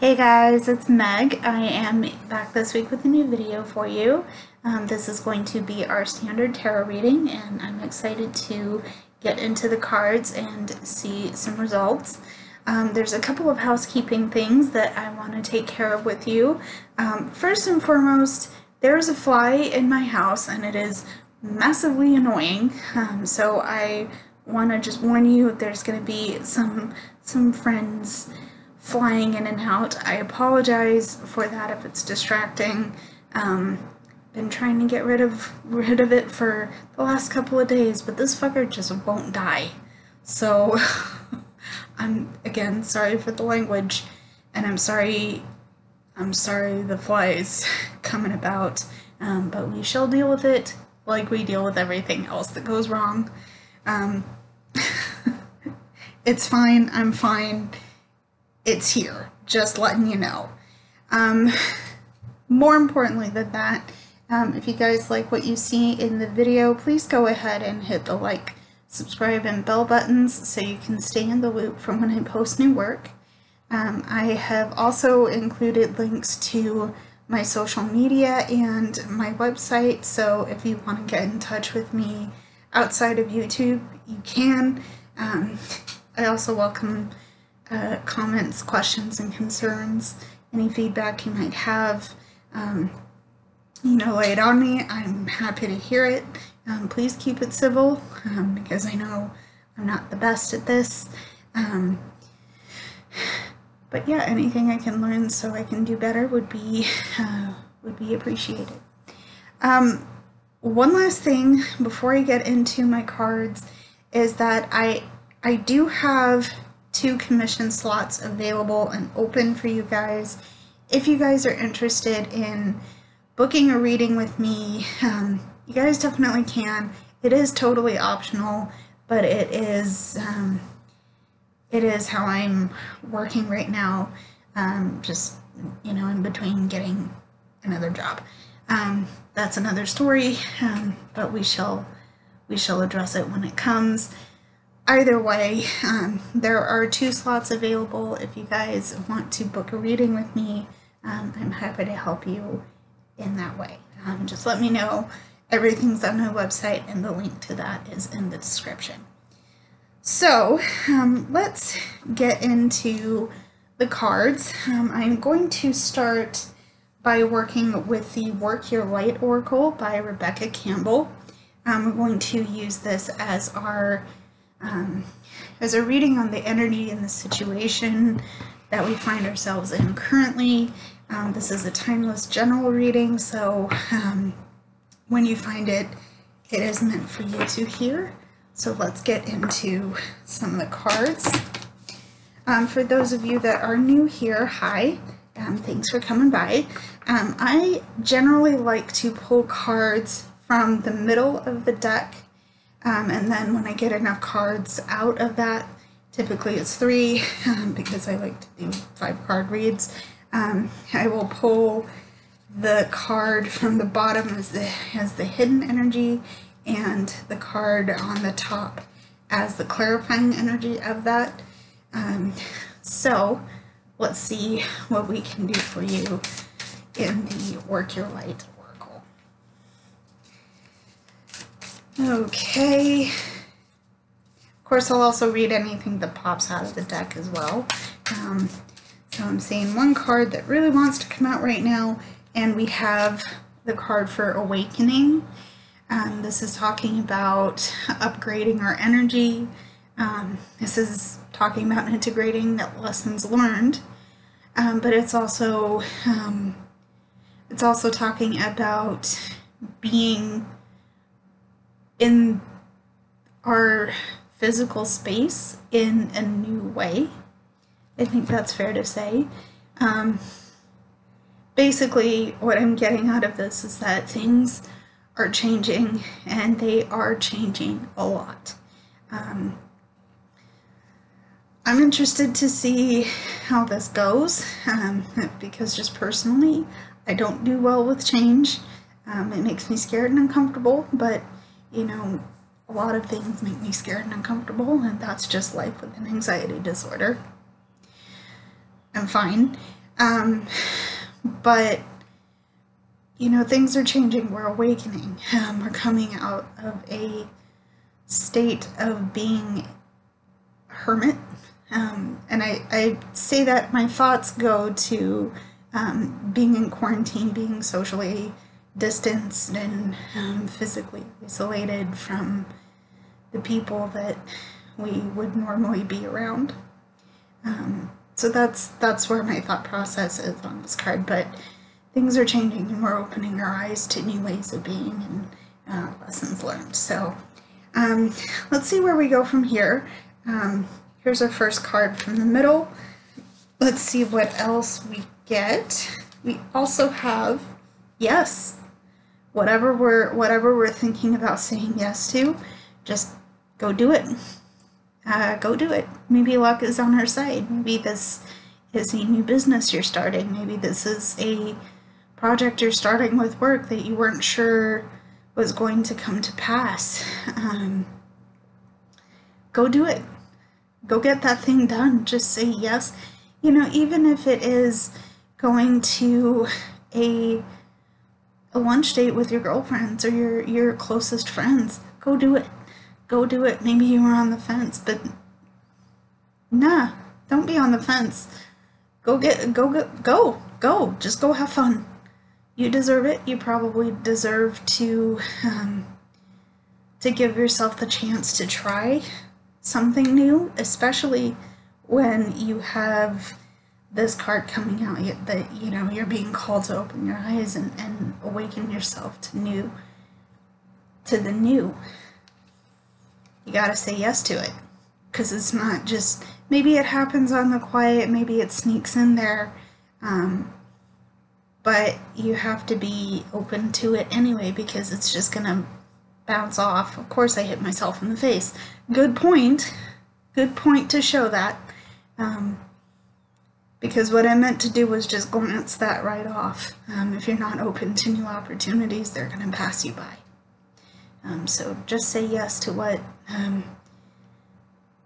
Hey guys, it's Meg. I am back this week with a new video for you. This is going to be our standard tarot reading, and I'm excited to get into the cards and see some results. There's a couple of housekeeping things that I want to take care of with you. First and foremost, there's a fly in my house and it is massively annoying, so I want to just warn you there's going to be some friends flying in and out. I apologize for that if it's distracting. Been trying to get rid of it for the last couple of days, but this fucker just won't die. So I'm again sorry for the language, and I'm sorry the flies coming about, but we shall deal with it like we deal with everything else that goes wrong. It's fine, I'm fine. It's here, just letting you know. More importantly than that, if you guys like what you see in the video, please go ahead and hit the like, subscribe, and bell buttons so you can stay in the loop from when I post new work. I have also included links to my social media and my website, so if you want to get in touch with me outside of YouTube, you can. I also welcome comments, questions, and concerns, any feedback you might have. Lay it on me. I'm happy to hear it. Please keep it civil, because I know I'm not the best at this. But yeah, anything I can learn so I can do better would be appreciated. One last thing before I get into my cards is that I do have 2 commission slots available and open for you guys. If you guys are interested in booking a reading with me, you guys definitely can. It is totally optional, but it is how I'm working right now, just, in between getting another job. That's another story, but we shall address it when it comes. Either way, there are 2 slots available. If you guys want to book a reading with me, I'm happy to help you in that way. Just let me know. Everything's on my website, and the link to that is in the description. So, let's get into the cards. I'm going to start by working with the Work Your Light Oracle by Rebecca Campbell. We're going to use this as our reading on the energy and the situation that we find ourselves in currently. This is a timeless general reading, so when you find it, it is meant for you to hear. So let's get into some of the cards. For those of you that are new here, hi, thanks for coming by. I generally like to pull cards from the middle of the deck, and then when I get enough cards out of that, typically it's 3, because I like to do 5-card reads, I will pull the card from the bottom as the hidden energy, and the card on the top as the clarifying energy of that. So let's see what we can do for you in the Work Your Light Oracle. Okay. Of course, I'll also read anything that pops out of the deck as well. So I'm seeing one card that really wants to come out right now, and we have the card for Awakening. This is talking about upgrading our energy. This is talking about integrating lessons learned, but it's also talking about being in our physical space in a new way. I think that's fair to say. Basically, what I'm getting out of this is that things are changing, and they are changing a lot. I'm interested to see how this goes, because just personally, I don't do well with change. It makes me scared and uncomfortable, but, a lot of things make me scared and uncomfortable, and that's just life with an anxiety disorder. I'm fine. But, you know, things are changing. We're awakening. We're coming out of a state of being hermit. And I say that my thoughts go to being in quarantine, being socially distanced and physically isolated from the people that we would normally be around. So that's where my thought process is on this card. But things are changing and we're opening our eyes to new ways of being and lessons learned. So let's see where we go from here. Here's our first card from the middle. Let's see what else we get. We also have yes. Whatever we're thinking about saying yes to, just go do it. Go do it. Maybe luck is on our side. Maybe this is a new business you're starting. Maybe this is a project you're starting with work that you weren't sure was going to come to pass. Go do it. Go get that thing done. Just say yes. You know, even if it is going to a lunch date with your girlfriends or your closest friends, go do it. Go do it. Maybe you were on the fence, but nah, don't be on the fence. Go. Just go have fun. You deserve it. You probably deserve to give yourself the chance to try something new, especially when you have this card coming out that, you know, you're being called to open your eyes and awaken yourself to the new. You gotta say yes to it, because it's not just, maybe it happens on the quiet, maybe it sneaks in there, but you have to be open to it anyway, because it's just gonna bounce off. Of course I hit myself in the face. Good point to show that, because what I meant to do was just glance that right off. If you're not open to new opportunities, they're gonna pass you by. So just say yes to what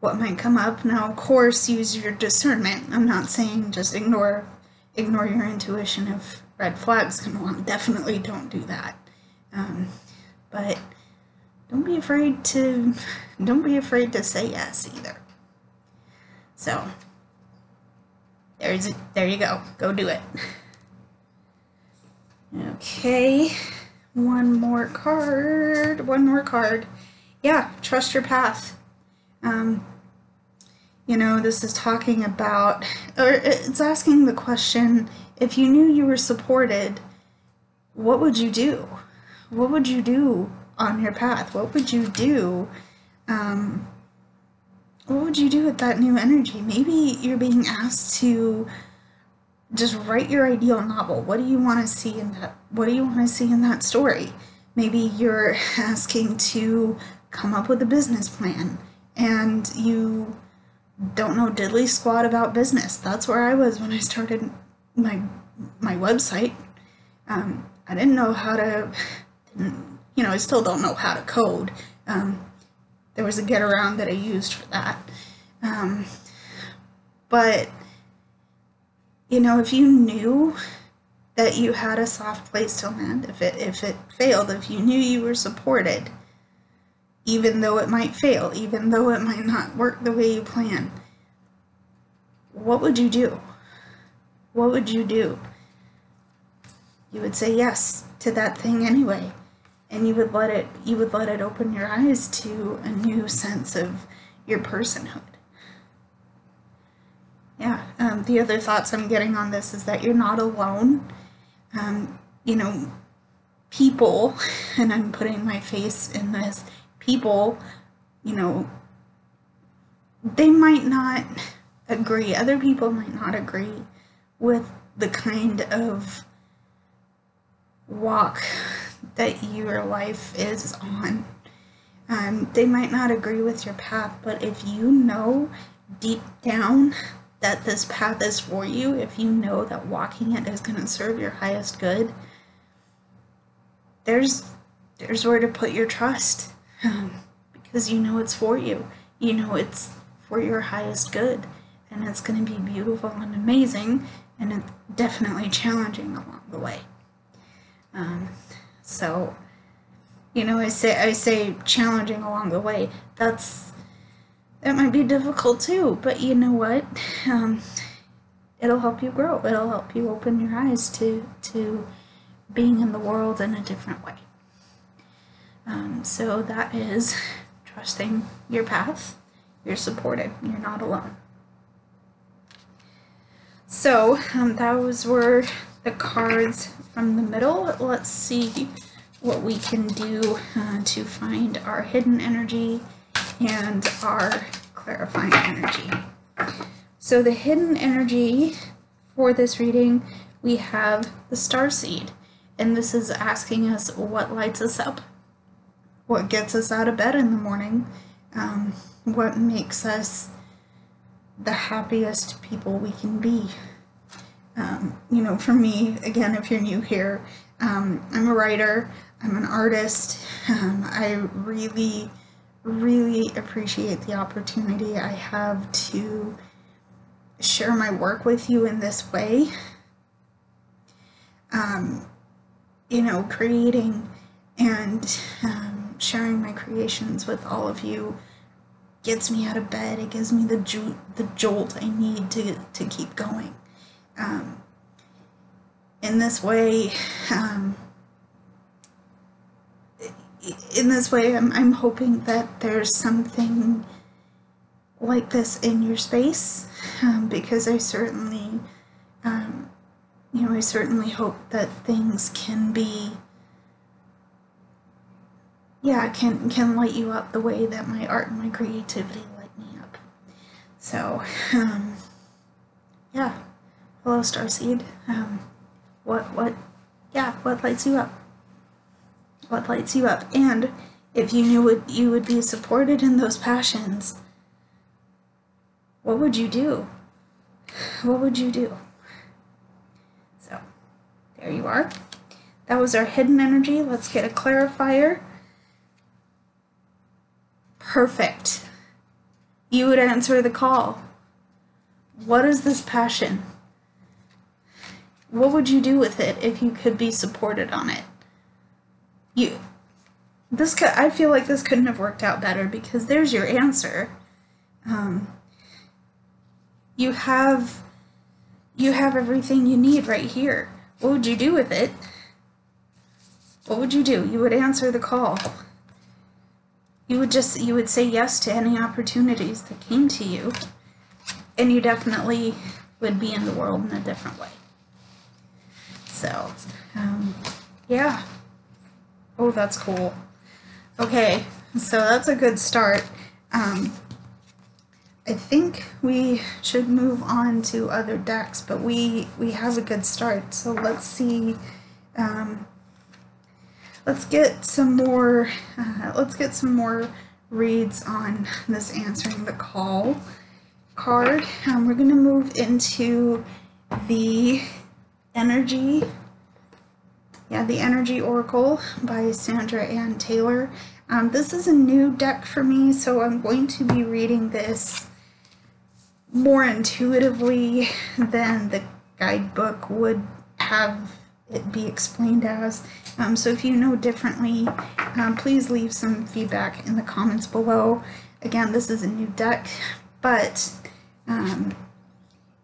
might come up. Now, of course, use your discernment. I'm not saying just ignore your intuition if red flags come along. Definitely don't do that. But don't be afraid to say yes either. So there you go. Go do it. Okay. One more card. Yeah, trust your path. You know, this is talking about, or it's asking the question, if you knew you were supported, what would you do? What would you do on your path? What would you do? What would you do with that new energy? Maybe you're being asked to just write your ideal novel. What do you want to see in that? What do you want to see in that story? Maybe you're asking to come up with a business plan and you don't know diddly squat about business. That's where I was when I started my website. I didn't know how to, you know, I still don't know how to code. There was a get around that I used for that. But you know, if you knew that you had a soft place to land, if it failed, if you knew you were supported, even though it might fail, even though it might not work the way you plan, what would you do? What would you do? You would say yes to that thing anyway, and you would let it open your eyes to a new sense of your personhood. Yeah, the other thoughts I'm getting on this is that you're not alone. You know, people, and I'm putting my face in this, people, you know, they might not agree. Other people might not agree with the kind of walk that your life is on. They might not agree with your path, but if you know deep down that this path is for you, if you know that walking it is going to serve your highest good, there's where to put your trust, because you know it's for you. You know it's for your highest good, and it's going to be beautiful and amazing, and it's definitely challenging along the way. So, you know, I say challenging along the way. That might be difficult too, but you know what? It'll help you grow. It'll help you open your eyes to being in the world in a different way. So that is trusting your path. You're supported. You're not alone. So those were the cards from the middle. Let's see what we can do to find our hidden energy and our clarifying energy. So the hidden energy for this reading, we have the starseed, and this is asking us what lights us up, what gets us out of bed in the morning, what makes us the happiest people we can be. You know, for me, again, if you're new here, I'm a writer, I'm an artist. I really, really appreciate the opportunity I have to share my work with you in this way. You know, creating and sharing my creations with all of you gets me out of bed. It gives me the jolt I need to keep going. In this way, I'm hoping that there's something like this in your space, because I certainly, you know, I certainly hope that things can be, yeah, can light you up the way that my art and my creativity light me up. So, yeah, hello Starseed. What lights you up? What lights you up? And if you knew you would be supported in those passions, what would you do? What would you do? So, there you are. That was our hidden energy. Let's get a clarifier. Perfect. You would answer the call. What is this passion? What would you do with it if you could be supported on it? I feel like this couldn't have worked out better, because there's your answer. You have everything you need right here. What would you do with it? What would you do? You would answer the call. You would say yes to any opportunities that came to you, and you definitely would be in the world in a different way. So, yeah. Oh, that's cool. Okay, so that's a good start. I think we should move on to other decks, but we have a good start. So let's see. Let's get some more reads on this answering the call card. We're going to move into the energy. Yeah, the Energy Oracle by Sandra and Taylor. This is a new deck for me, so I'm going to be reading this more intuitively than the guidebook would have it be explained as. So if you know differently, please leave some feedback in the comments below. Again, this is a new deck, but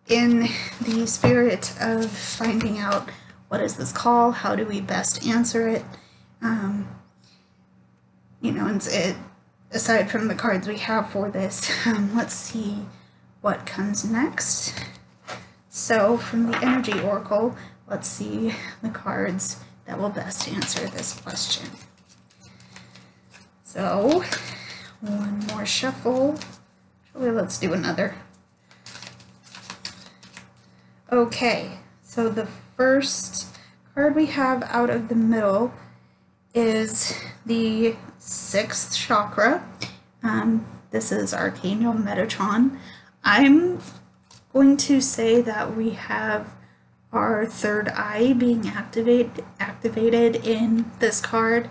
in the spirit of finding out what is this call, how do we best answer it, you know, aside from the cards we have for this, let's see what comes next. So from the Energy Oracle, let's see the cards that will best answer this question. So, one more shuffle. Actually, let's do another. Okay, so the first card we have out of the middle is the 6th chakra. This is Archangel Metatron. I'm going to say that we have our third eye being activated in this card,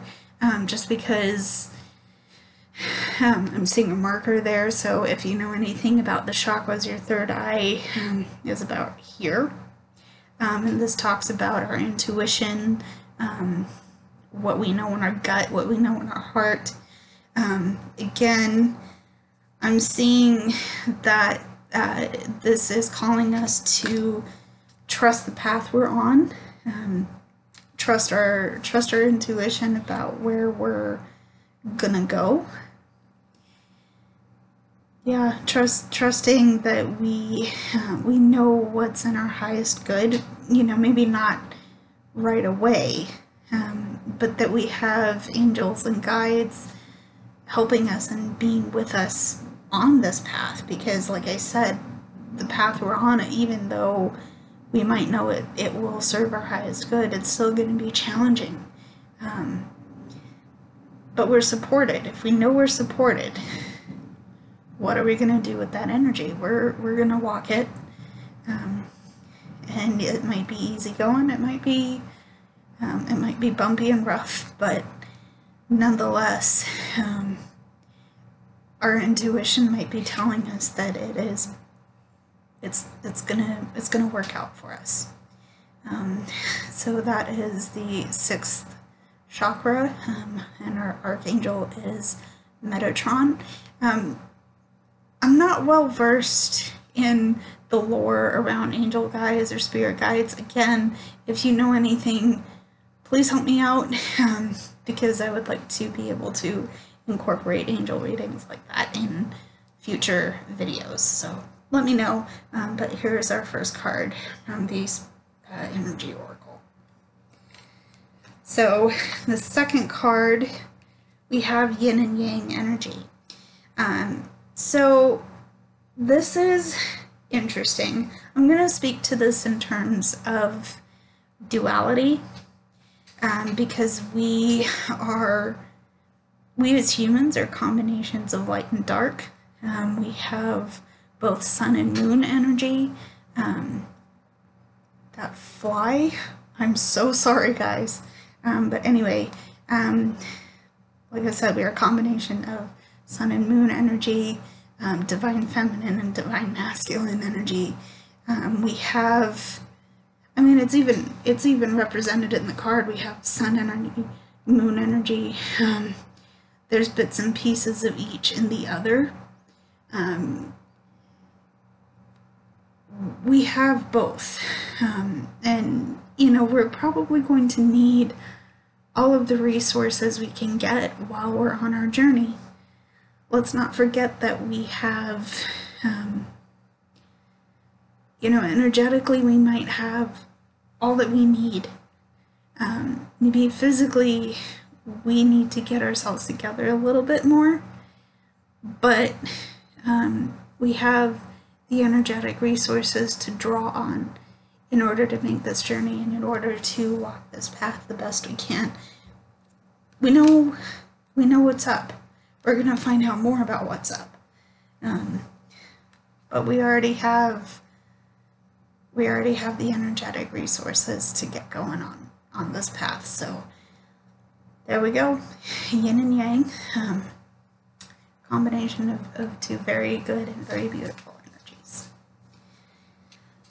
just because I'm seeing a marker there, so if you know anything about the chakras, your third eye is about here. And this talks about our intuition, what we know in our gut, what we know in our heart. Again, I'm seeing that this is calling us to trust the path we're on, trust our intuition about where we're gonna go. Yeah, trusting that we know what's in our highest good. You know, maybe not right away, but that we have angels and guides helping us and being with us on this path. Because, like I said, the path we're on, even though we might know it will serve our highest good, it's still going to be challenging. But we're supported. If we know we're supported, what are we going to do with that energy? We're going to walk it. And it might be easy going, it might be bumpy and rough, but nonetheless, our intuition might be telling us that it's gonna work out for us. So that is the 6th chakra, and our archangel is Metatron. I'm not well versed in the lore around angel guides or spirit guides. Again, if you know anything, please help me out, because I would like to be able to incorporate angel readings like that in future videos. So let me know. But here's our first card from the Energy Oracle. So the second card, we have Yin and Yang energy. So this is interesting. I'm going to speak to this in terms of duality, because we as humans are combinations of light and dark. We have both sun and moon energy. That fly, I'm so sorry guys. But anyway, like I said, we are a combination of sun and moon energy, divine feminine and divine masculine energy. We have, I mean, it's even represented in the card. We have sun energy, moon energy. There's bits and pieces of each in the other. We have both. And, you know, we're probably going to need all of the resources we can get while we're on our journey. Let's not forget that we have, you know, energetically we might have all that we need. Maybe physically we need to get ourselves together a little bit more, but we have the energetic resources to draw on in order to make this journey and in order to walk this path the best we can. We know what's up. We're gonna find out more about what's up, but we already have the energetic resources to get going on this path. So there we go, yin and yang, combination of two very good and very beautiful energies.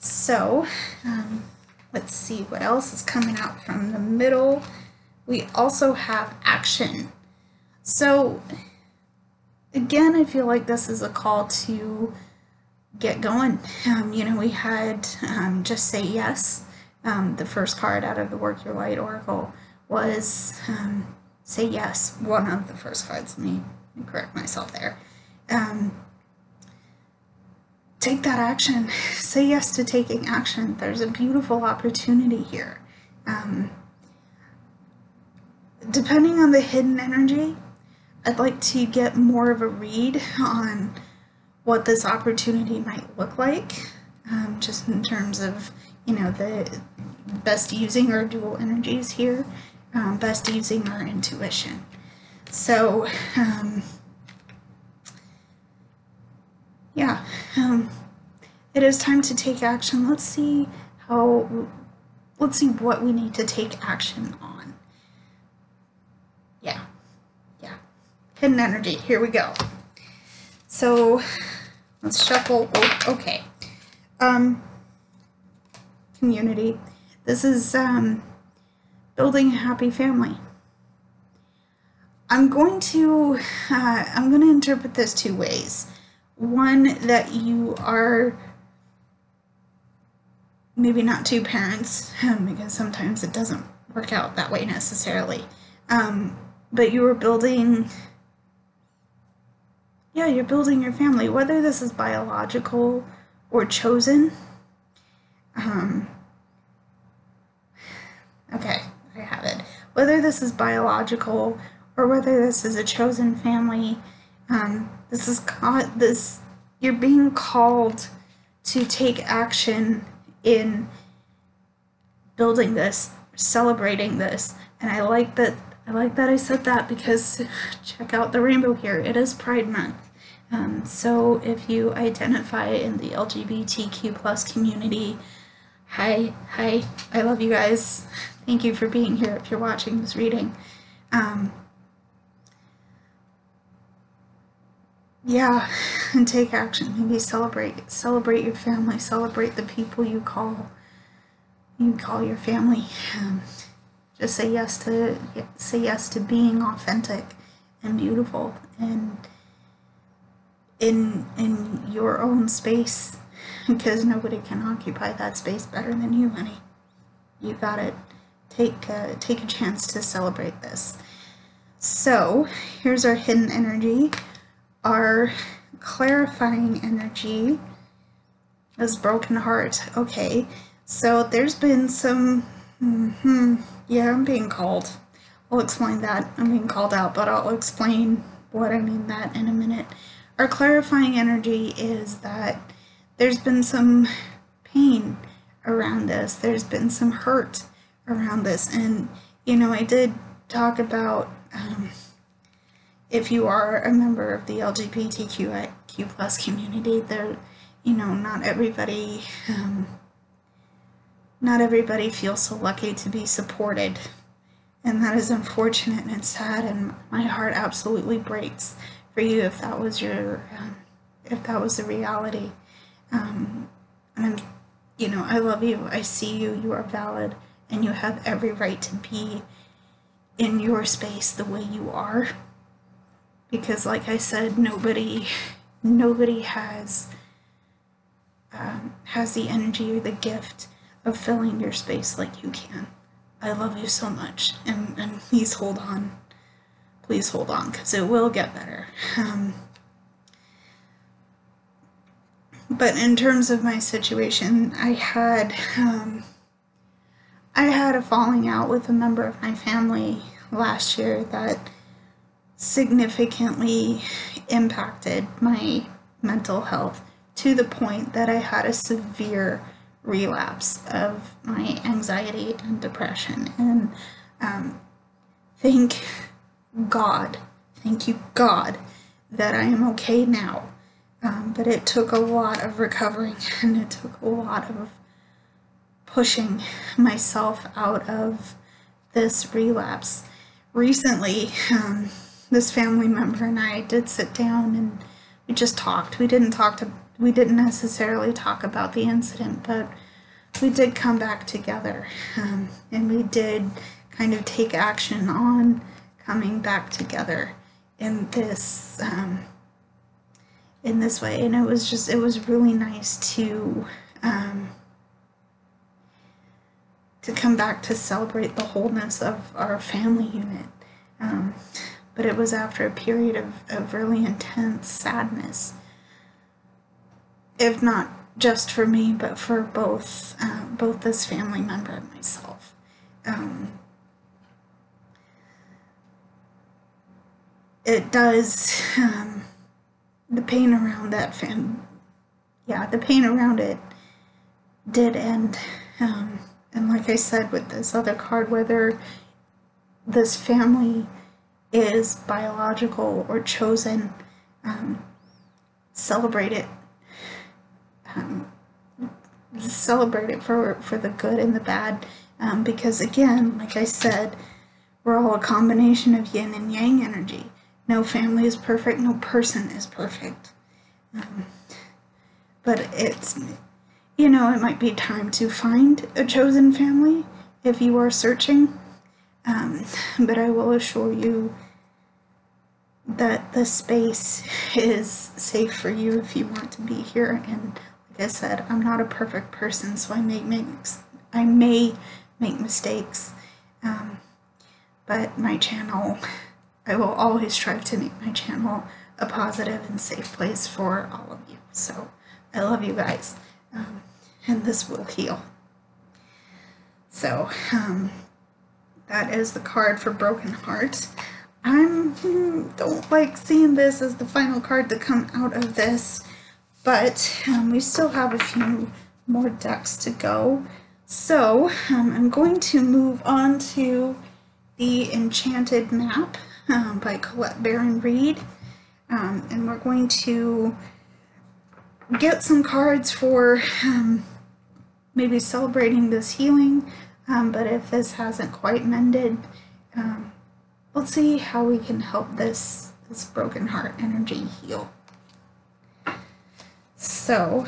So let's see what else is coming out from the middle. We also have action. So again, I feel like this is a call to get going. You know, we had just say yes. The first card out of the Work Your Light Oracle was say yes. One of the first cards, let me correct myself there. Take that action. Say yes to taking action. There's a beautiful opportunity here. Depending on the hidden energy, I'd like to get more of a read on what this opportunity might look like, just in terms of, you know, the best using our dual energies here, best using our intuition. So, yeah, it is time to take action. Let's see what we need to take action on. Yeah. hidden energy. Here we go. So let's shuffle. Oh, okay. Community. This is building a happy family. I'm going to interpret this two ways. One, that you are maybe not two parents, because sometimes it doesn't work out that way necessarily. But you are building, you're building your family, whether this is biological or chosen. Okay, I have it. Whether this is biological or whether this is a chosen family, you're being called to take action in building this, celebrating this. And I like that I said that, because check out the rainbow here. It is Pride Month. So if you identify in the LGBTQ+ community, hi, I love you guys. Thank you for being here if you're watching this reading. And take action. Maybe celebrate your family, celebrate the people you call your family. Just say yes to being authentic and beautiful and in your own space, because nobody can occupy that space better than you, honey. You got it. Take a chance to celebrate this. So here's our hidden energy. Our clarifying energy is broken heart. Okay, so there's been some, I'm being called. I'll explain that. I'm being called out, but I'll explain what I mean that in a minute. Our clarifying energy is that there's been some pain around this. There's been some hurt around this. And, I did talk about, if you are a member of the LGBTQ+ community, there, not everybody feels so lucky to be supported, and that is unfortunate and it's sad, and my heart absolutely breaks for you if that was the reality. And I'm, I love you. I see you. You are valid, and you have every right to be in your space the way you are. Because, like I said, nobody has the energy or the gift of filling your space like you can. I love you so much, and please hold on. Please hold on, because it will get better. But in terms of my situation, I had a falling out with a member of my family last year that significantly impacted my mental health, to the point that I had a severe relapse of my anxiety and depression. And thank you God that I am okay now. But it took a lot of recovering, and it took a lot of pushing myself out of this relapse. Recently, this family member and I did sit down and we just talked. We didn't necessarily talk about the incident, but we did come back together, and we did kind of take action on coming back together in this way. And it was really nice to come back to celebrate the wholeness of our family unit. But it was after a period of really intense sadness, if not just for me, but for both this family member and myself. It does, the pain around that the pain around it did end. And like I said with this other card, whether this family is biological or chosen, celebrate it. Celebrate it for the good and the bad, because again, like I said, we're all a combination of yin and yang energy. No family is perfect, no person is perfect. But it's, you know, it might be time to find a chosen family if you are searching. But I will assure you that the space is safe for you if you want to be here. And like I said, I'm not a perfect person, so I may make mistakes. But my channel, I will always strive to make my channel a positive and safe place for all of you. So I love you guys, and this will heal. So that is the card for Broken Heart. I don't like seeing this as the final card to come out of this, but we still have a few more decks to go. So I'm going to move on to the Enchanted map by Colette and Reid, and we're going to get some cards for maybe celebrating this healing, but if this hasn't quite mended, let's see how we can help this broken heart energy heal. So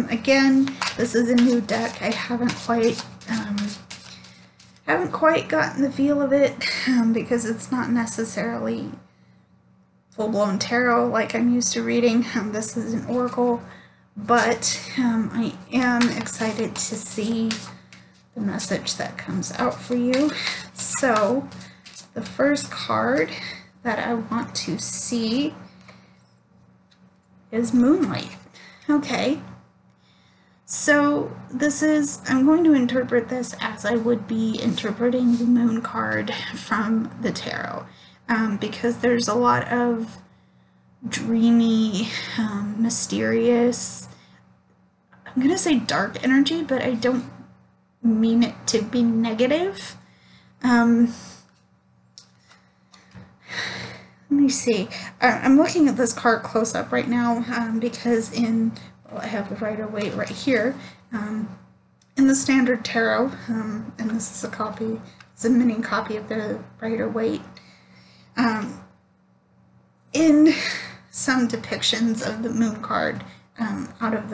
again, this is a new deck. I haven't quite gotten the feel of it because it's not necessarily full-blown tarot like I'm used to reading. This is an oracle, but I am excited to see the message that comes out for you. So the first card that I want to see is Moonlight. Okay. So this is, I'm going to interpret this as I would be interpreting the moon card from the tarot, because there's a lot of dreamy, mysterious, I'm going to say dark energy, but I don't mean it to be negative. Let me see. I'm looking at this card close up right now because I have the Rider-Waite right here. In the standard tarot, and this is it's a mini copy of the Rider-Waite. In some depictions of the moon card, out of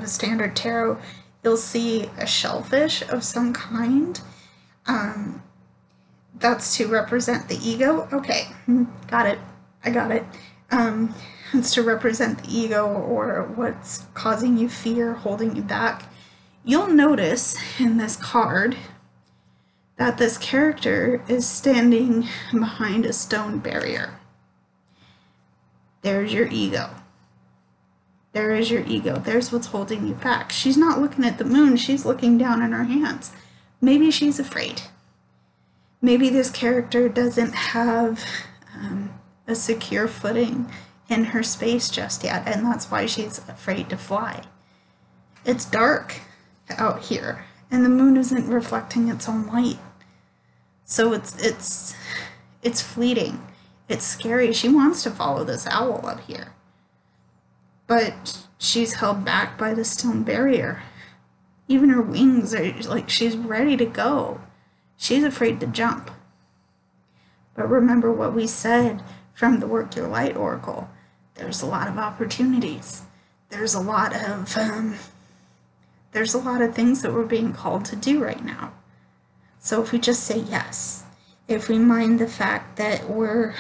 a standard tarot, you'll see a shellfish of some kind. That's to represent the ego. Okay, got it. I got it. It's to represent the ego or what's causing you fear, holding you back. You'll notice in this card that this character is standing behind a stone barrier. There's your ego. There is your ego. There's what's holding you back. She's not looking at the moon. She's looking down in her hands. Maybe she's afraid. Maybe this character doesn't have a secure footing in her space just yet, and that's why she's afraid to fly. It's dark out here, and the moon isn't reflecting its own light. So it's fleeting. It's scary. She wants to follow this owl up here, but she's held back by the stone barrier. Even her wings are like she's ready to go. She's afraid to jump. But remember what we said from the Work Your Light Oracle. There's a lot of opportunities. There's a lot of things that we're being called to do right now. So if we just say yes, if we mind the fact that we're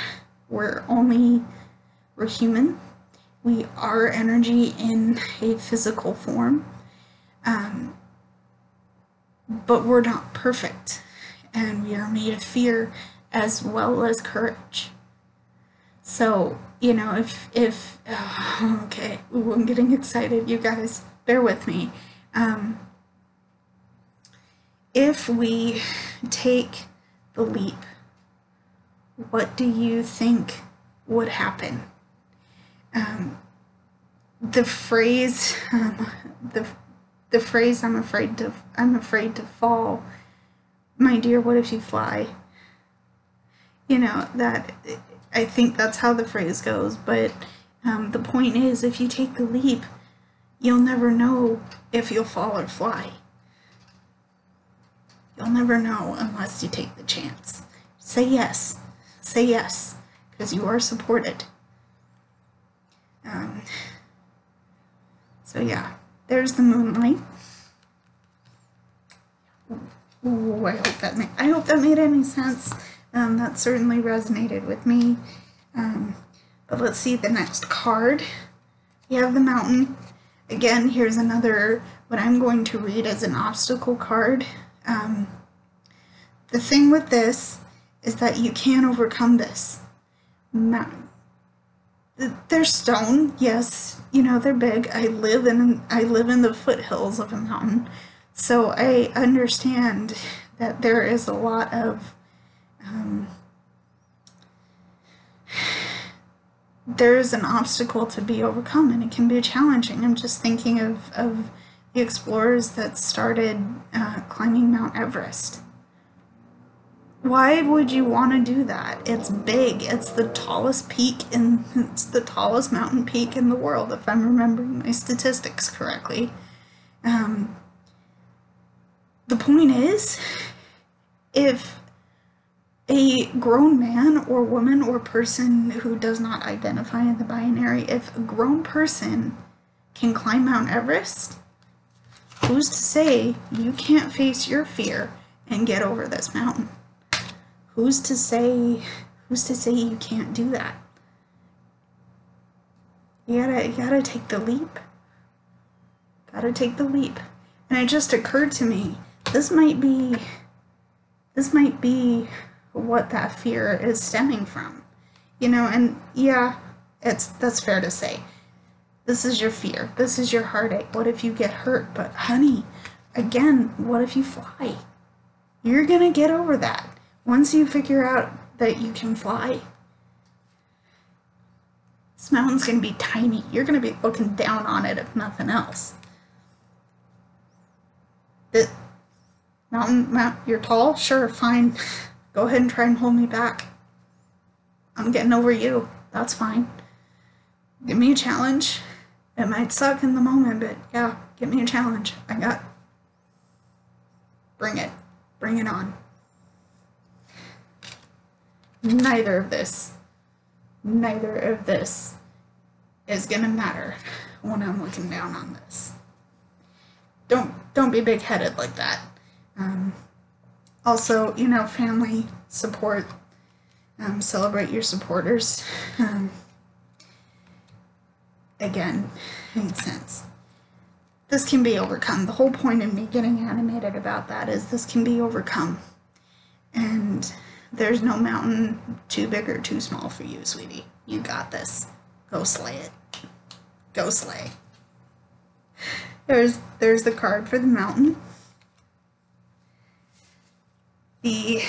human, we are energy in a physical form, but we're not perfect, and we are made of fear as well as courage. So, you know, okay, ooh, I'm getting excited, you guys, bear with me. If we take the leap, what do you think would happen? The phrase, the phrase, I'm afraid to fall. My dear, what if you fly? You know, I think that's how the phrase goes, but the point is, if you take the leap, you'll never know if you'll fall or fly. You'll never know unless you take the chance. Say yes. Say yes. because you are supported. So yeah, there's the moonlight. Ooh, I hope that made any sense. That certainly resonated with me. But let's see the next card. We have the mountain. Again, here's another, what I'm going to read as an obstacle card. The thing with this is that you can overcome this. They're stone, yes, you know, they're big. I live in the foothills of a mountain, so I understand that there is a lot of there is an obstacle to be overcome, and it can be challenging. I'm just thinking of the explorers that started climbing Mount Everest. Why would you want to do that? It's big. It's the tallest mountain peak in the world, if I'm remembering my statistics correctly. The point is, if a grown man or woman or person who does not identify in the binary, if a grown person can climb Mount Everest, who's to say you can't face your fear and get over this mountain? Who's to say you can't do that? You gotta take the leap. Gotta take the leap. And it just occurred to me, this might be what that fear is stemming from. You know, and yeah, that's fair to say. This is your fear. This is your heartache. What if you get hurt? But honey, again, what if you fly? You're gonna get over that. Once you figure out that you can fly, this mountain's going to be tiny. You're going to be looking down on it if nothing else. The mountain, you're tall? Sure, fine. Go ahead and try and hold me back. I'm getting over you. That's fine. Give me a challenge. It might suck in the moment, but yeah, give me a challenge. Bring it. Bring it on. Neither of this is gonna matter when I'm looking down on this. Don't be big-headed like that. Also, you know, family support. Celebrate your supporters. Again, makes sense. This can be overcome. The whole point of me getting animated about that is this can be overcome. And there's no mountain too big or too small for you, sweetie. You got this. Go slay it. Go slay. There's the card for the mountain. The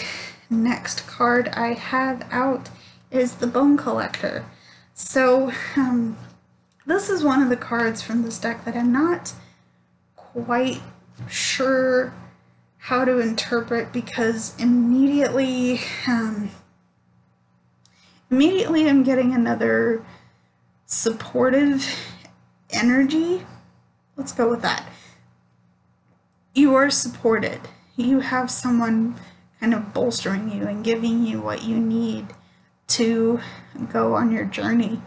next card I have out is the Bone Collector. So, this is one of the cards from this deck that I'm not quite sure how to interpret, because immediately I'm getting another supportive energy. Let's go with that. You are supported. You have someone kind of bolstering you and giving you what you need to go on your journey.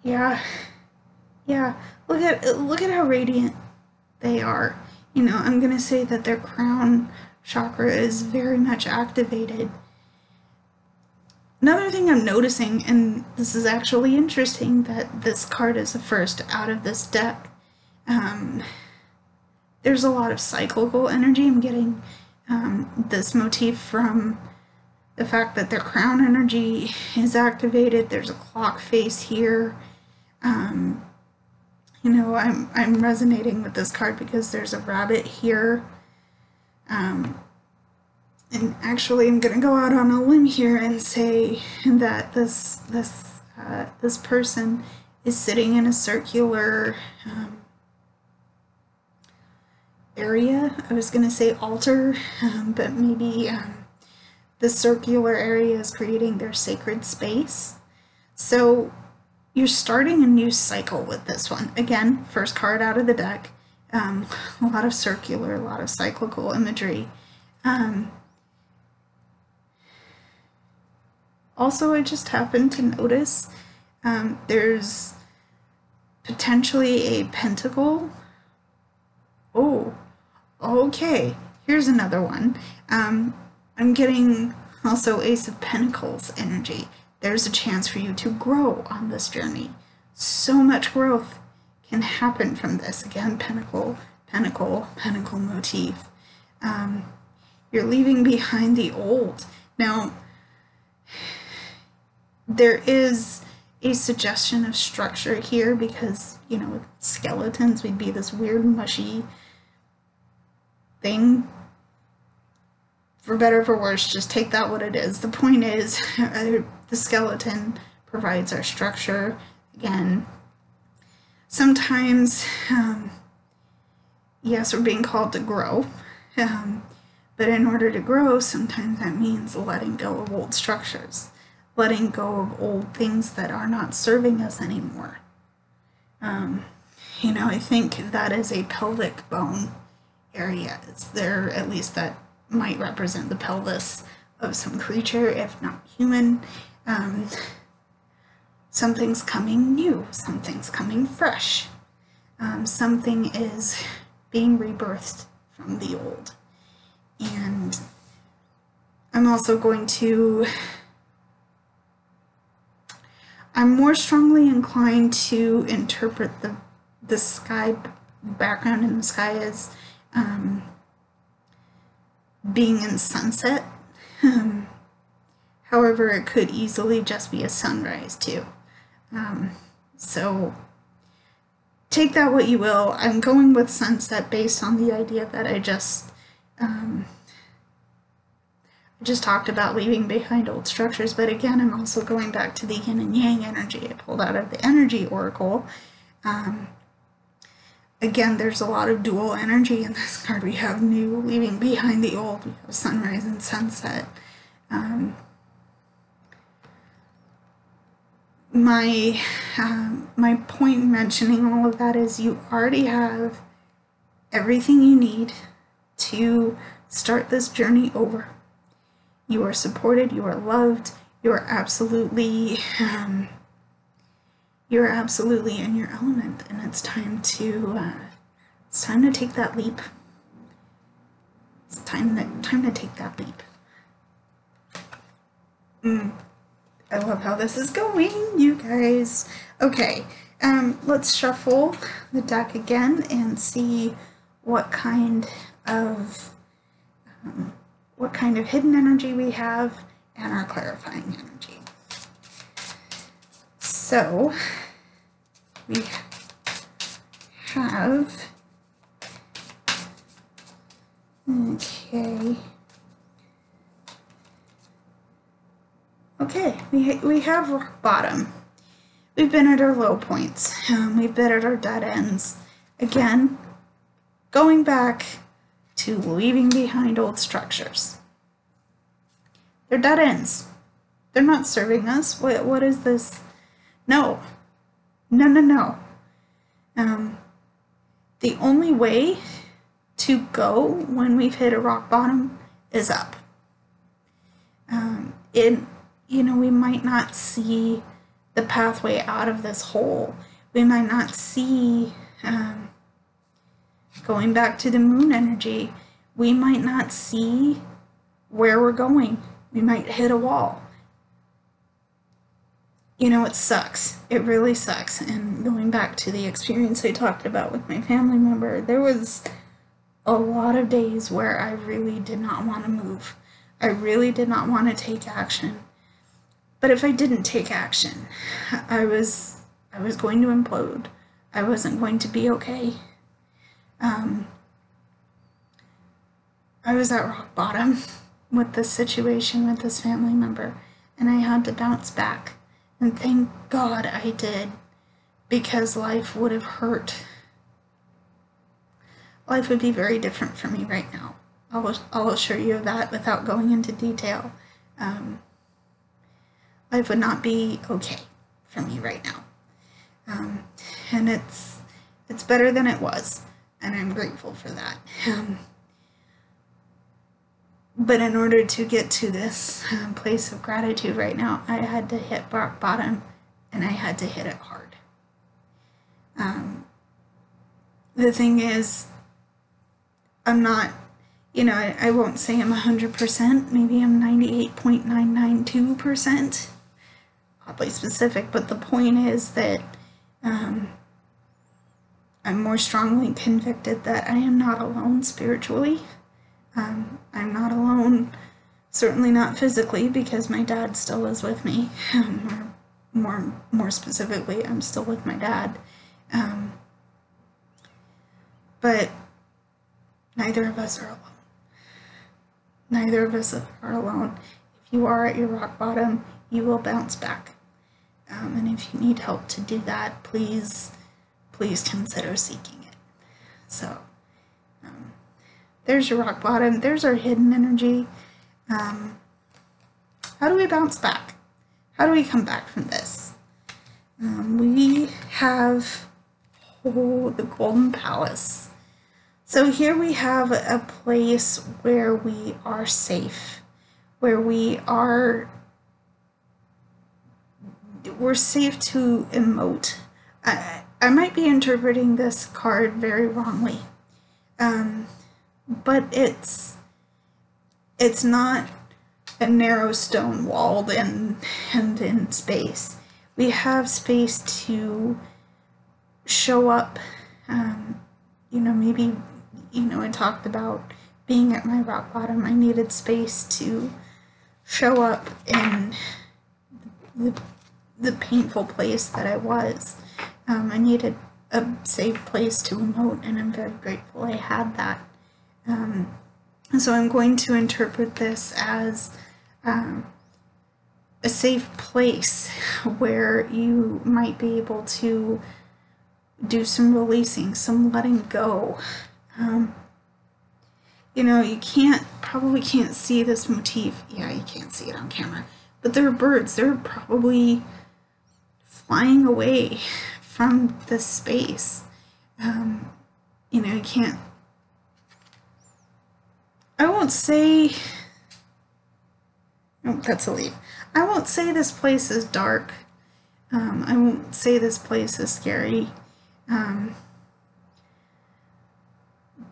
Yeah. Look at how radiant they are. You know, I'm gonna say that their crown chakra is very much activated. Another thing I'm noticing, and this is actually interesting, that this card is the first out of this deck. There's a lot of cyclical energy. I'm getting this motif from the fact that their crown energy is activated. There's a clock face here. You know, I'm resonating with this card because there's a rabbit here. And actually, I'm gonna go out on a limb here and say that this person is sitting in a circular area. I was gonna say altar, but maybe the circular area is creating their sacred space. So you're starting a new cycle with this one. Again, first card out of the deck. A lot of circular, a lot of cyclical imagery. Also, I just happened to notice there's potentially a pentacle. Oh, okay. Here's another one. I'm getting also Ace of Pentacles energy. There's a chance for you to grow on this journey. So much growth can happen from this. Again, pentacle, pentacle, pentacle motif. You're leaving behind the old. Now, there is a suggestion of structure here because, you know, with skeletons, we'd be this weird, mushy thing. For better or for worse, just take that what it is. The point is, the skeleton provides our structure. Again, sometimes, yes, we're being called to grow, but in order to grow, sometimes that means letting go of old structures, letting go of old things that are not serving us anymore. You know, I think that is a pelvic bone area. It's there, at least that might represent the pelvis of some creature, if not human. Something's coming new, something's coming fresh. Something is being rebirthed from the old. And I'm also going to, I'm more strongly inclined to interpret the sky background in the sky as being in sunset. However, it could easily just be a sunrise too. So take that what you will. I'm going with sunset based on the idea that I just talked about leaving behind old structures, but again, I'm also going back to the yin and yang energy I pulled out of the energy oracle. Again, there's a lot of dual energy in this card. We have new, leaving behind the old. We have sunrise and sunset. My point in mentioning all of that is you already have everything you need to start this journey over. You are supported, you are loved, you are absolutely in your element, and it's time to take that leap. It's time to take that leap. I love how this is going, you guys. Okay, let's shuffle the deck again and see what kind of hidden energy we have and our clarifying energy. So we have, okay, we have rock bottom. We've been at our low points. We've been at our dead ends. Again, going back to leaving behind old structures. They're dead ends. They're not serving us. What is this? No. No. The only way to go when we've hit a rock bottom is up. You know, we might not see the pathway out of this hole. We might not see, going back to the moon energy, we might not see where we're going. We might hit a wall. You know, it sucks. It really sucks. And going back to the experience I talked about with my family member, there was a lot of days where I really did not want to move. I really did not want to take action. But if I didn't take action, I was going to implode. I wasn't going to be okay. I was at rock bottom with this situation with this family member, and I had to bounce back. And thank God I did, because life would have hurt. Life would be very different for me right now. I'll assure you of that without going into detail. Life would not be okay for me right now. And it's better than it was, and I'm grateful for that. But in order to get to this place of gratitude right now, I had to hit rock bottom, and I had to hit it hard. The thing is, I'm not, you know, I won't say I'm 100%, maybe I'm 98.992%, oddly specific, but the point is that I'm more strongly convicted that I am not alone spiritually. I'm not alone, certainly not physically, because my dad still is with me. More specifically, I'm still with my dad. But neither of us are alone. Neither of us are alone. If you are at your rock bottom, you will bounce back. And if you need help to do that, please consider seeking it. So, there's your rock bottom. There's our hidden energy. How do we bounce back? How do we come back from this? We have the Golden Palace. So here we have a place where we are safe, where we're safe to emote. I might be interpreting this card very wrongly, but it's not a narrow stone walled and in space. We have space to show up. You know, maybe, you know, I talked about being at my rock bottom. I needed space to show up in the painful place that I was. I needed a safe place to emote, and I'm very grateful I had that. So I'm going to interpret this as a safe place where you might be able to do some releasing, some letting go. You know, you probably can't see this motif. Yeah, you can't see it on camera. But there are birds. They're probably flying away from this space. You know, you can't... I won't say... Oh, that's a leaf. I won't say this place is dark. I won't say this place is scary.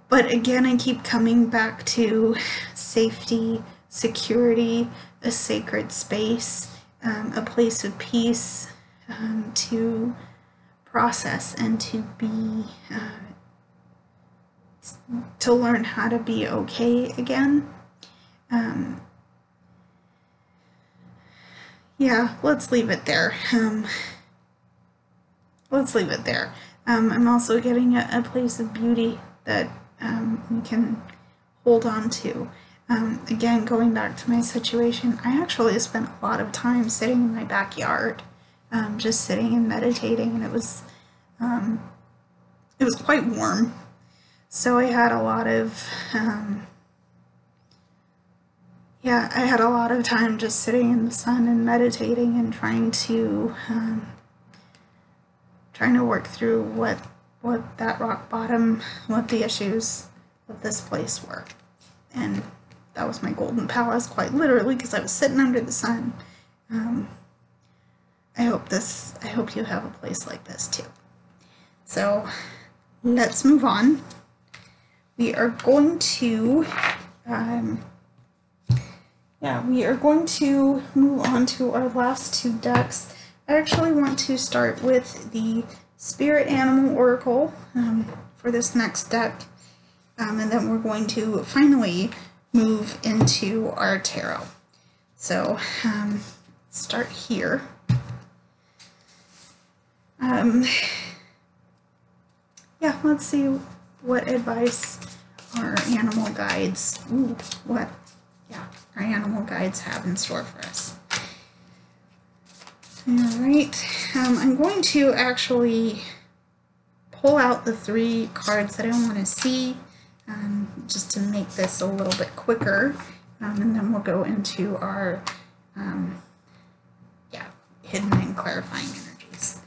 But again, I keep coming back to safety, security, a sacred space, a place of peace, to process and to be, to learn how to be okay again. Yeah, let's leave it there. Let's leave it there. I'm also getting a place of beauty that we can hold on to. Again, going back to my situation, I actually spent a lot of time sitting in my backyard, just sitting and meditating, and it was quite warm. So I had a lot of, yeah, I had a lot of time just sitting in the sun and meditating and trying to work through what that rock bottom, what the issues of this place were. And that was my Golden Palace, quite literally, because I was sitting under the sun. I hope you have a place like this too. So let's move on. We are going to, we are going to move on to our last two decks. I actually want to start with the Spirit Animal Oracle for this next deck, and then we're going to finally move into our tarot. So start here. Yeah, let's see what advice our animal guides, our animal guides have in store for us. Alright, I'm going to actually pull out the 3 cards that I want to see, just to make this a little bit quicker, and then we'll go into our hidden and clarifying energies.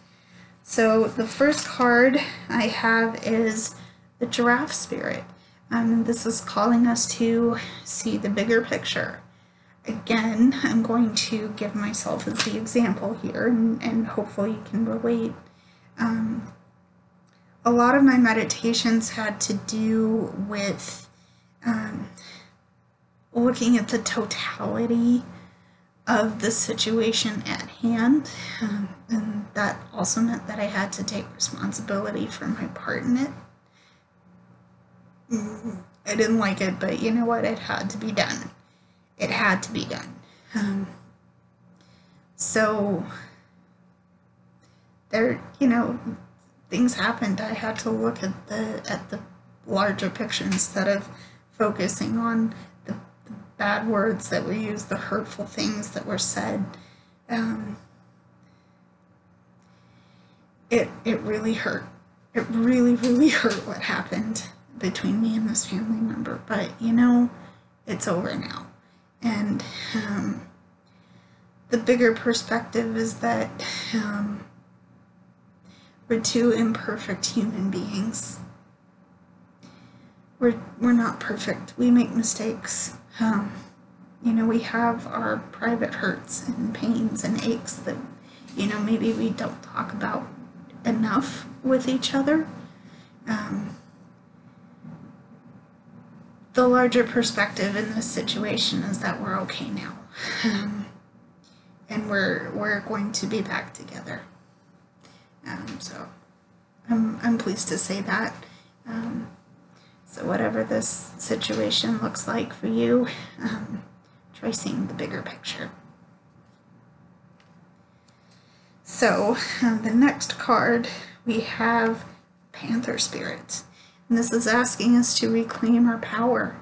So the first card I have is the Giraffe Spirit. This is calling us to see the bigger picture. Again, I'm going to give myself as the example here, and hopefully you can relate. A lot of my meditations had to do with looking at the totality of the situation at hand, and that also meant that I had to take responsibility for my part in it. I didn't like it, but you know what? It had to be done. It had to be done. So there, you know, things happened. I had to look at the larger picture instead of focusing on the bad words that were used, the hurtful things that were said. It really hurt. It really hurt what happened between me and this family member. But you know, it's over now. And the bigger perspective is that we're two imperfect human beings. We're not perfect. We make mistakes. You know, we have our private hurts and pains and aches that, you know, maybe we don't talk about enough with each other. The larger perspective in this situation is that we're okay now, and we're going to be back together. So I'm pleased to say that. So whatever this situation looks like for you, try seeing the bigger picture. So the next card we have Panther Spirit. And this is asking us to reclaim our power.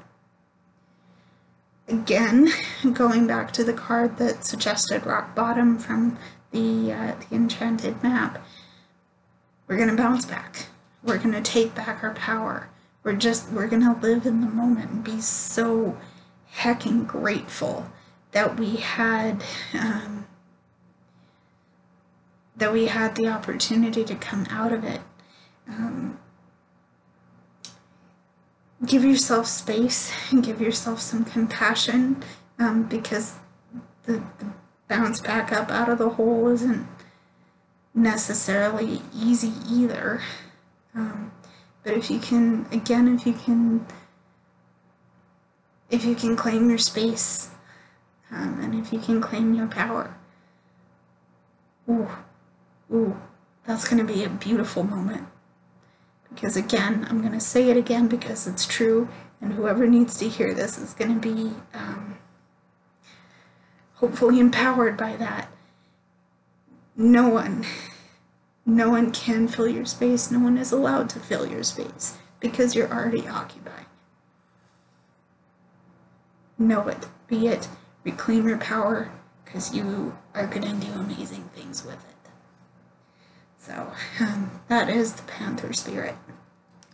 Again, going back to the card that suggested rock bottom from the Enchanted map, we're going to bounce back. We're going to take back our power. We're going to live in the moment and be so heckin' grateful that we had the opportunity to come out of it. Give yourself space and give yourself some compassion, because the bounce back up out of the hole isn't necessarily easy either. But if you can claim your space, and if you can claim your power, ooh, that's going to be a beautiful moment. Because again, I'm going to say it again because it's true, and whoever needs to hear this is going to be hopefully empowered by that. No one can fill your space. No one is allowed to fill your space because you're already occupied. Know it, be it, reclaim your power, because you are going to do amazing things with it. So that is the Panther Spirit.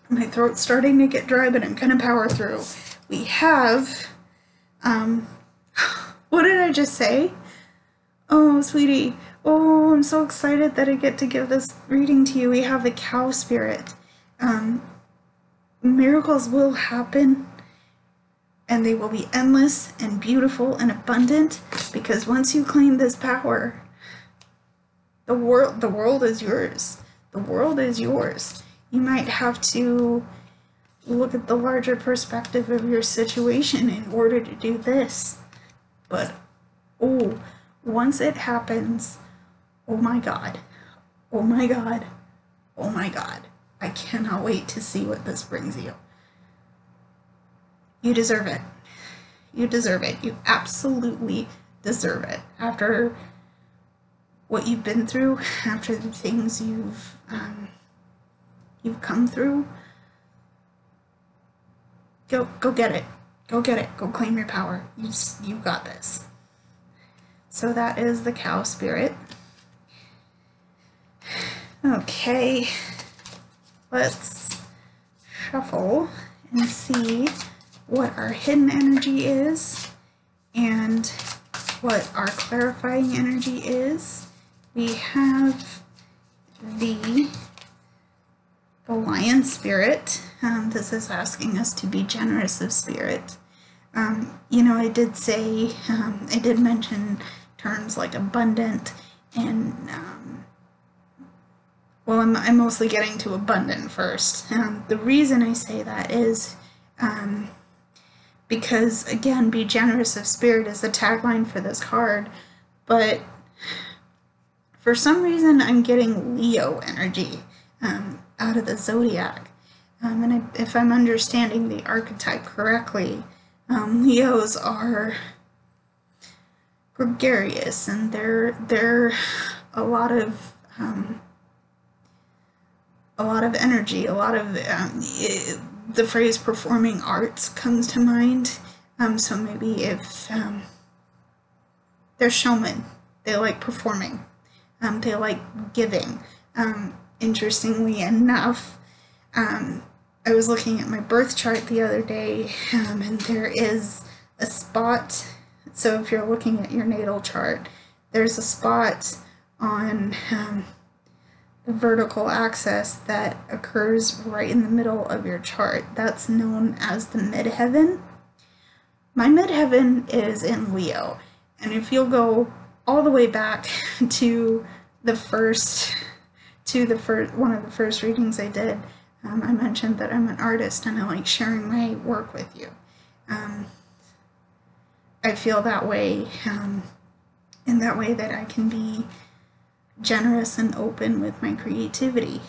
My throat's starting to get dry, but I'm going to power through. We have, what did I just say? Oh, sweetie. Oh, I'm so excited that I get to give this reading to you. We have the Cow Spirit. Miracles will happen, and they will be endless and beautiful and abundant, because once you claim this power, the world is yours. The world is yours. You might have to look at the larger perspective of your situation in order to do this. But, oh, once it happens, oh my God, oh my God, oh my God. I cannot wait to see what this brings you. You deserve it. You deserve it. You absolutely deserve it. After what you've been through, after the things you've come through, go get it. Go get it. Go claim your power. You got this. So that is the Cow Spirit. Okay, let's shuffle and see what our hidden energy is and what our clarifying energy is. We have the Lion Spirit. this is asking us to be generous of spirit. You know, I did say, I did mention terms like abundant and, well, I'm mostly getting to abundant first. The reason I say that is because, again, be generous of spirit is the tagline for this card, but for some reason I'm getting Leo energy out of the zodiac. And if I'm understanding the archetype correctly, Leos are gregarious, and they're a lot of energy, a lot of the phrase performing arts comes to mind. So maybe if they're showmen, they like performing, they like giving. Interestingly enough, I was looking at my birth chart the other day, and there is a spot. So if you're looking at your natal chart, there's a spot on the vertical axis that occurs right in the middle of your chart. That's known as the midheaven. My midheaven is in Leo, and if you'll go all the way back to one of the first readings I did, I mentioned that I'm an artist and I like sharing my work with you. I feel that way, in that way that I can be generous and open with my creativity.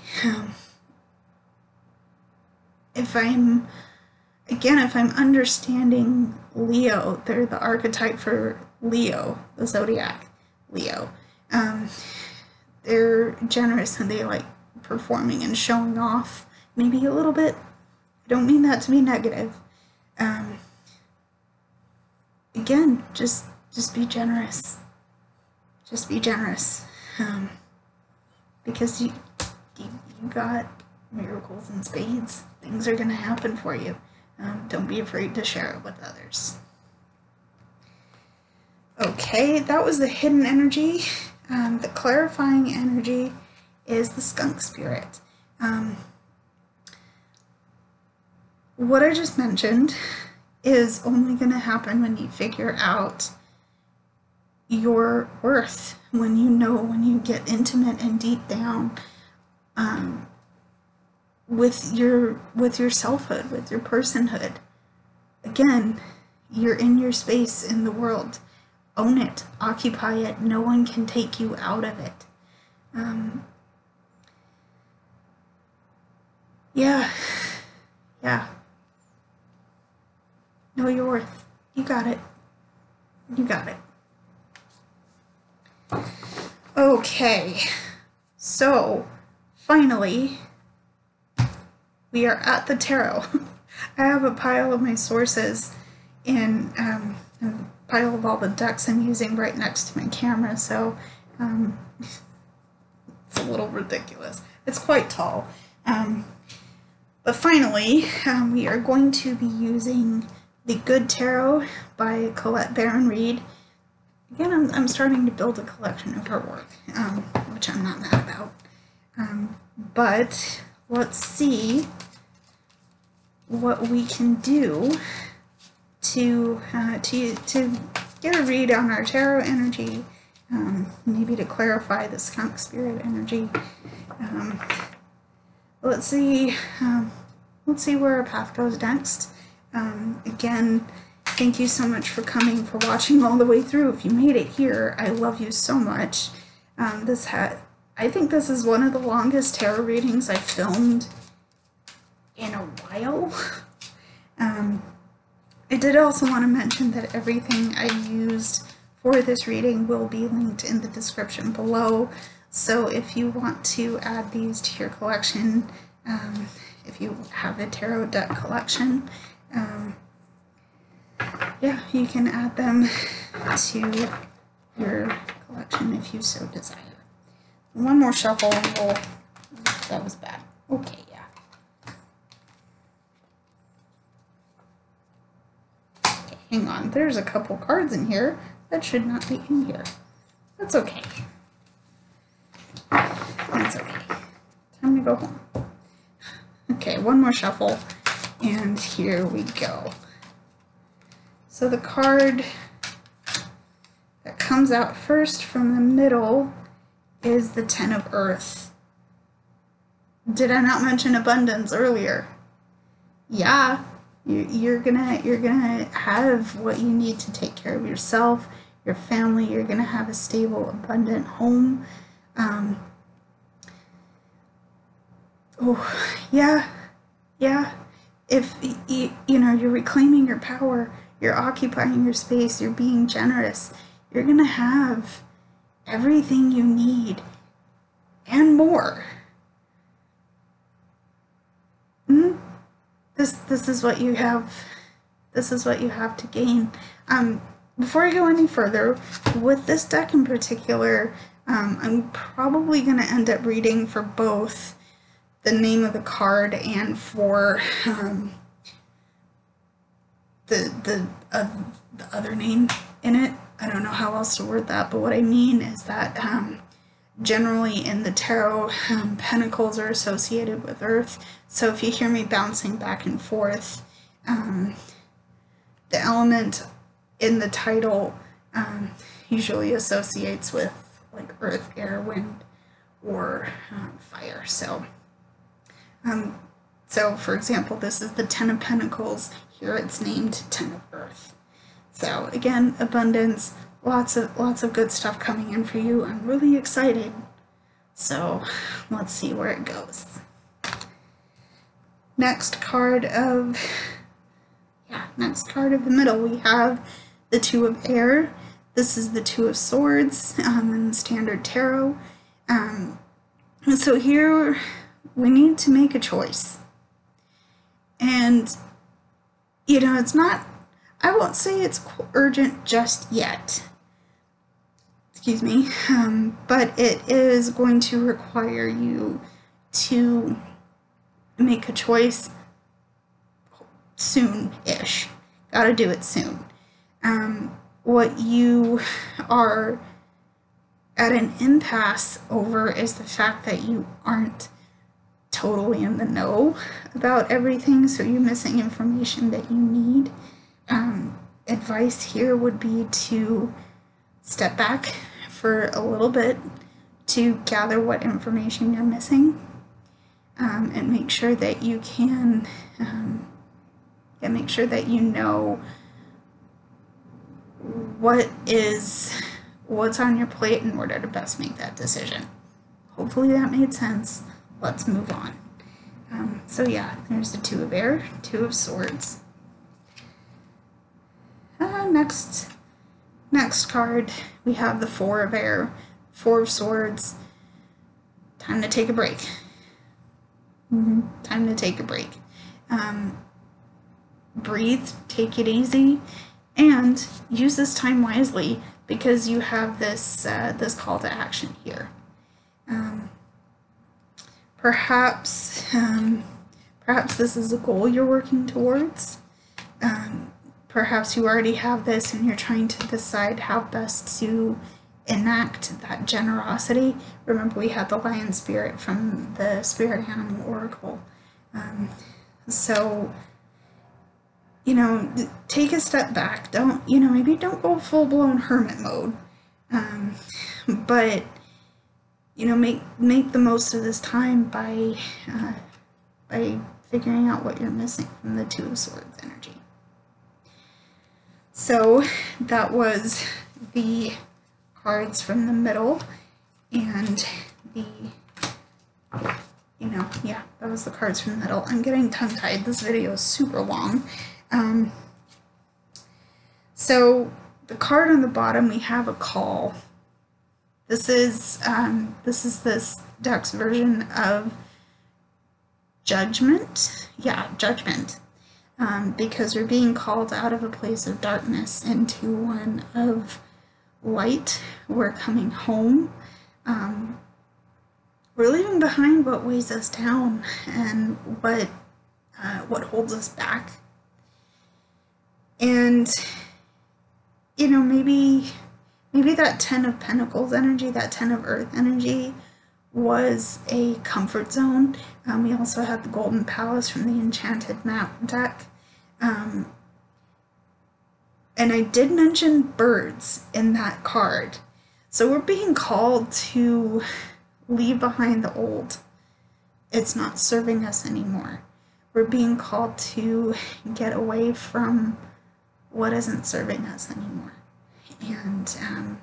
If I'm understanding Leo, they're the archetype for Leo, the zodiac, Leo. They're generous and they like performing and showing off, maybe a little bit. I don't mean that to be negative. Again, just be generous. Just be generous. Because you got miracles in spades. Things are going to happen for you. Don't be afraid to share it with others. Okay, that was the hidden energy. The clarifying energy is the skunk spirit. What I just mentioned is only going to happen when you figure out your worth, when you get intimate and deep down with your selfhood, with your personhood. Again, you're in your space in the world. Own it, occupy it. No one can take you out of it. Yeah. Know your worth. You got it. You got it. Okay, so finally, we are at the tarot. I have a pile of my sources and a pile of all the decks I'm using right next to my camera, so it's a little ridiculous. It's quite tall. But finally, we are going to be using The Good Tarot by Colette and Reid. Again, I'm starting to build a collection of her work, which I'm not mad about. But let's see what we can do to get a read on our tarot energy, maybe to clarify the skunk spirit energy. Let's see where our path goes next. Again, thank you so much for coming, for watching all the way through. If you made it here, I love you so much. I think this is one of the longest tarot readings I've filmed in a while. I did also want to mention that everything I used for this reading will be linked in the description below. So if you want to add these to your collection, if you have a tarot deck collection, yeah, you can add them to your collection if you so desire. One more shuffle and we'll... That was bad. Okay, yeah. Okay, hang on. There's a couple cards in here that should not be in here. That's okay. That's okay. Time to go home. Okay, one more shuffle, and here we go. So the card that comes out first from the middle is the Ten of Earth. Did I not mention abundance earlier? Yeah, you're gonna have what you need to take care of yourself, your family. You're gonna have a stable, abundant home. Oh, yeah. If you know, you're reclaiming your power, you're occupying your space, you're being generous, you're gonna have everything you need and more. This is what you have. This is what you have to gain. Before I go any further, with this deck in particular, I'm probably going to end up reading for both the name of the card and for the other name in it. I don't know how else to word that, but what I mean is that generally in the tarot, pentacles are associated with earth. So if you hear me bouncing back and forth, the element in the title usually associates with like earth, air, wind, or fire. So for example, this is the Ten of Pentacles. Here it's named Ten of Earth. So again, abundance, lots of good stuff coming in for you. I'm really excited. So let's see where it goes. Next card of the middle, we have the Two of Air. This is the Two of Swords in Standard Tarot. So here we need to make a choice. And, you know, it's not, I won't say it's urgent just yet. Excuse me. But it is going to require you to make a choice soon-ish. Gotta do it soon. What you are at an impasse over is the fact that you aren't totally in the know about everything, so you're missing information that you need. Advice here would be to step back for a little bit to gather what information you're missing, and make sure that you can make sure that you know what's on your plate in order to best make that decision. Hopefully that made sense. Let's move on. So yeah, there's the Two of Air, Two of Swords. Next card, we have the Four of Air, Four of Swords. Time to take a break. Time to take a break. Breathe, take it easy, and use this time wisely because you have this this call to action here. Perhaps this is a goal you're working towards. Perhaps you already have this and you're trying to decide how best to enact that generosity. Remember, we had the lion spirit from the Spirit Animal Oracle. So, you know, take a step back. Maybe don't go full-blown hermit mode. But, you know, make the most of this time by figuring out what you're missing from the Two of Swords energy. So that was the cards from the middle, and that was the cards from the middle. I'm getting tongue-tied. This video is super long. So the card on the bottom, we have a call. This is this deck's version of judgment. Yeah, judgment. Because we're being called out of a place of darkness into one of light. We're coming home. We're leaving behind what weighs us down and what holds us back. And, you know, maybe that Ten of Pentacles energy, that Ten of Earth energy was a comfort zone. We also had the Golden Palace from the Enchanted map deck. And I did mention birds in that card. So we're being called to leave behind the old. It's not serving us anymore. We're being called to get away from what isn't serving us anymore. And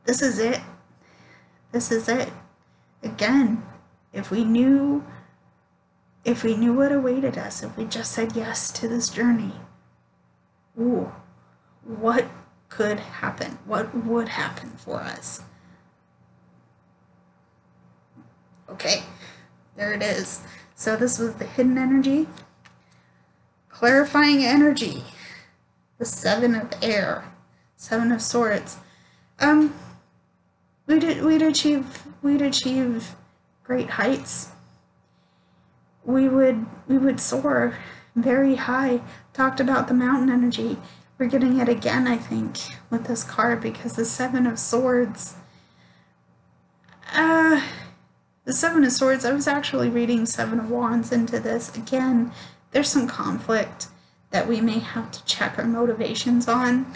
this is it. This is it. Again, if we knew what awaited us, if we just said yes to this journey, ooh, what could happen? What would happen for us? Okay, there it is. So this was the hidden energy, clarifying energy, the 7 of air, 7 of swords. We'd achieve great heights. We would soar very high. Talked about the mountain energy. We're getting it again, I think, with this card, because the 7 of swords. The 7 of swords, I was actually reading 7 of wands into this. Again, there's some conflict that we may have to check our motivations on.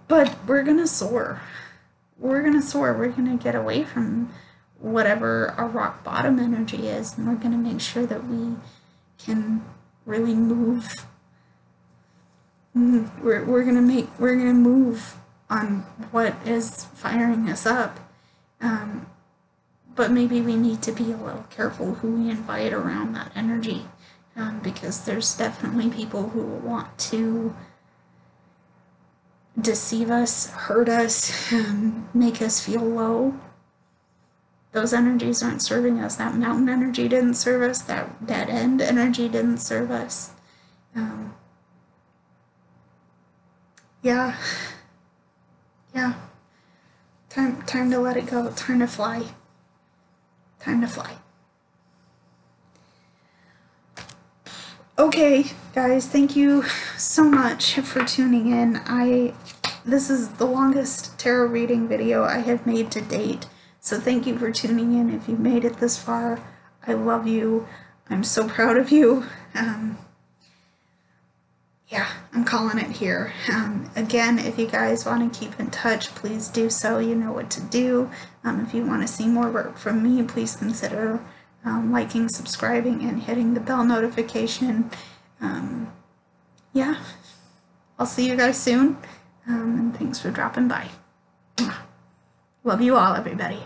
But we're gonna soar. We're gonna soar. We're gonna get away from whatever our rock bottom energy is, and we're gonna make sure that we can really move. We're gonna move on what is firing us up. But maybe we need to be a little careful who we invite around that energy, because there's definitely people who will want to deceive us, hurt us, make us feel low. Those energies aren't serving us. That mountain energy didn't serve us. That dead end energy didn't serve us. Yeah. Time to let it go. Time to fly. Time to fly. Okay, guys, thank you so much for tuning in. This is the longest tarot reading video I have made to date, so thank you for tuning in. If you made it this far, I love you. I'm so proud of you. Yeah, I'm calling it here. Again, if you guys want to keep in touch, please do so. You know what to do. If you want to see more work from me, please consider liking, subscribing, and hitting the bell notification. Yeah, I'll see you guys soon, and thanks for dropping by. Love you all, everybody.